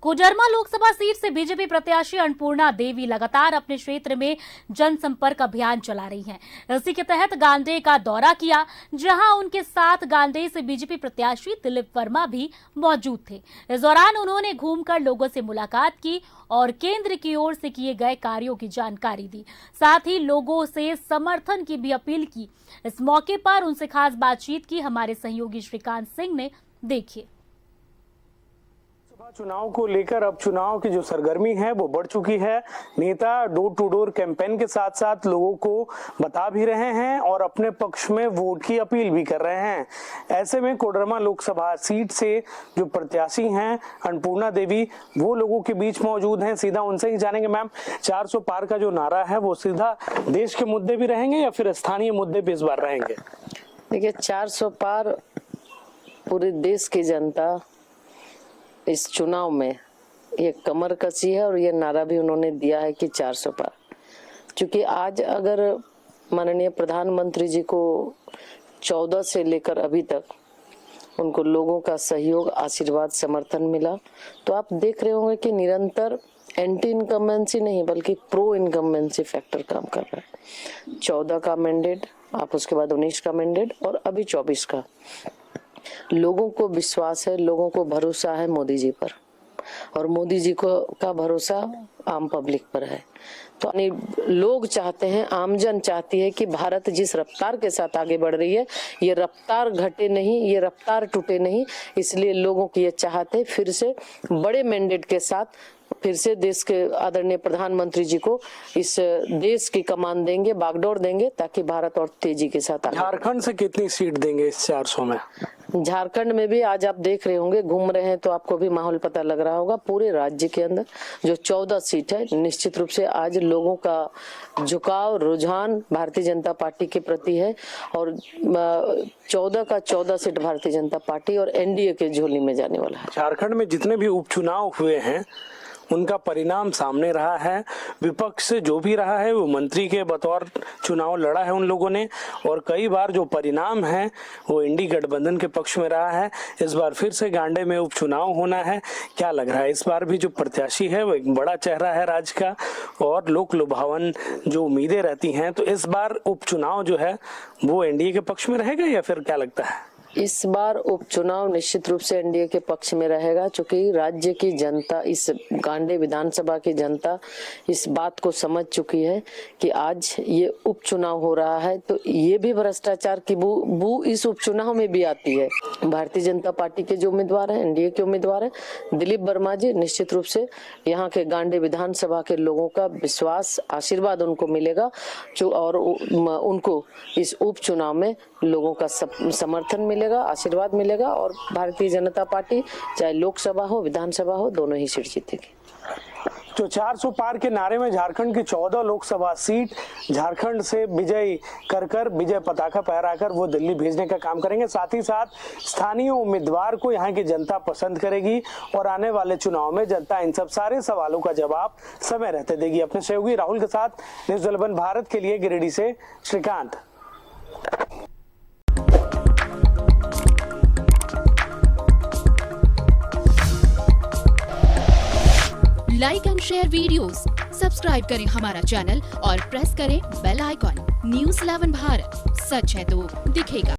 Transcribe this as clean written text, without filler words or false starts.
Koderma Lok Sabha seat से BJP प्रत्याशी अन्नपूर्णा देवी लगातार अपने क्षेत्र में जनसंपर्क अभियान चला रही हैं। इसी के तहत गांडेय का दौरा किया, जहां उनके साथ गांडेय से बीजेपी प्रत्याशी दिलीप वर्मा भी मौजूद थे। इस दौरान उन्होंने घूमकर लोगों से मुलाकात की और केंद्र की ओर से किए गए कार्यों की जानकारी दी। साथ ही लोगों से समर्थन की भी अपील की। इस मौके पर उनसे खास बातचीत की हमारे सहयोगी श्रीकांत सिंह ने। देखिए। चुनाव को लेकर अब चुनाव की जो सरगर्मी है वो बढ़ चुकी है। नेता डोर टू डोर कैंपेन के साथ साथ लोगों को बता भी रहे हैं और अपने पक्ष में वोट की अपील भी कर रहे हैं। ऐसे में कोडरमा लोकसभा सीट से जो प्रत्याशी हैं अन्नपूर्णा देवी, वो लोगों के बीच मौजूद हैं। सीधा उनसे ही जानेंगे। मैम, 400 पार का जो नारा है वो सीधा देश के मुद्दे भी रहेंगे या फिर स्थानीय मुद्दे भी इस बार रहेंगे? देखिए, 400 पार पूरे देश की जनता इस चुनाव में ये कमर कसी है और ये नारा भी उन्होंने दिया है कि 400 पार। क्योंकि आज अगर माननीय प्रधानमंत्री जी को 14 से लेकर अभी तक उनको लोगों का सहयोग, आशीर्वाद, समर्थन मिला, तो आप देख रहे होंगे कि निरंतर एंटी इनकम्बेंसी नहीं बल्कि प्रो इनकम्बेंसी फैक्टर काम कर रहा है। 14 का मैंडेट, आप उसके बाद 19 का मैंडेट और अभी 24 का। लोगों को विश्वास है, लोगों को भरोसा है मोदी जी पर, और मोदी जी को का भरोसा आम पब्लिक पर है। तो लोग चाहते हैं, आमजन चाहती है कि भारत जिस रफ्तार के साथ आगे बढ़ रही है, ये रफ्तार घटे नहीं, ये रफ्तार टूटे नहीं। इसलिए लोगों की ये चाहते फिर से बड़े मैंडेट के साथ फिर से देश के आदरणीय प्रधानमंत्री जी को इस देश की कमान देंगे, बागडोर देंगे, ताकि भारत और तेजी के साथ आगे। झारखंड से कितनी सीट देंगे इस 400 में? झारखंड में भी आज आप देख रहे होंगे, घूम रहे हैं तो आपको भी माहौल पता लग रहा होगा। पूरे राज्य के अंदर जो 14 सीट है, निश्चित रूप से आज लोगों का झुकाव, रुझान भारतीय जनता पार्टी के प्रति है और 14 का 14 सीट भारतीय जनता पार्टी और एनडीए के झोली में जाने वाला है। झारखंड में जितने भी उपचुनाव हुए हैं उनका परिणाम सामने रहा है। विपक्ष से जो भी रहा है वो मंत्री के बतौर चुनाव लड़ा है उन लोगों ने, और कई बार जो परिणाम है वो इंडी गठबंधन के पक्ष में रहा है। इस बार फिर से गांडे में उपचुनाव होना है। क्या लग रहा है, इस बार भी जो प्रत्याशी है वो एक बड़ा चेहरा है राज्य का और लोक लुभावन जो उम्मीदें रहती हैं, तो इस बार उपचुनाव जो है वो एनडीए के पक्ष में रहेगा या फिर क्या लगता है? इस बार उपचुनाव निश्चित रूप से एनडीए के पक्ष में रहेगा, क्योंकि राज्य की जनता, इस गांडे विधानसभा की जनता इस बात को समझ चुकी है कि आज ये उपचुनाव हो रहा है तो ये भी भ्रष्टाचार की बू इस उपचुनाव में भी आती है। भारतीय जनता पार्टी के जो उम्मीदवार है, एनडीए के उम्मीदवार है दिलीप वर्मा जी, निश्चित रूप से यहाँ के गांडे विधानसभा के लोगों का विश्वास, आशीर्वाद उनको मिलेगा जो, और उनको इस उपचुनाव में लोगों का समर्थन मिलेगा, आशीर्वाद मिलेगा और भारतीय जनता पार्टी चाहे लोकसभा हो, विधानसभा हो, दोनों ही सीट जीतेगी। तो 400 पार के नारे में झारखंड की 14 लोकसभा सीट झारखंड से विजय कर विजय पताका फहराकर वो दिल्ली भेजने का काम करेंगे। साथ ही साथ स्थानीय उम्मीदवार को यहाँ की जनता पसंद करेगी और आने वाले चुनाव में जनता इन सब सारे सवालों का जवाब समय रहते देगी। अपने सहयोगी राहुल के साथ न्यूज़ 11 भारत के लिए गिरिडीह से Srikant. Like and share videos, subscribe करें हमारा चैनल और प्रेस करें बेल आइकॉन। न्यूज़ 11 भारत, सच है तो दिखेगा।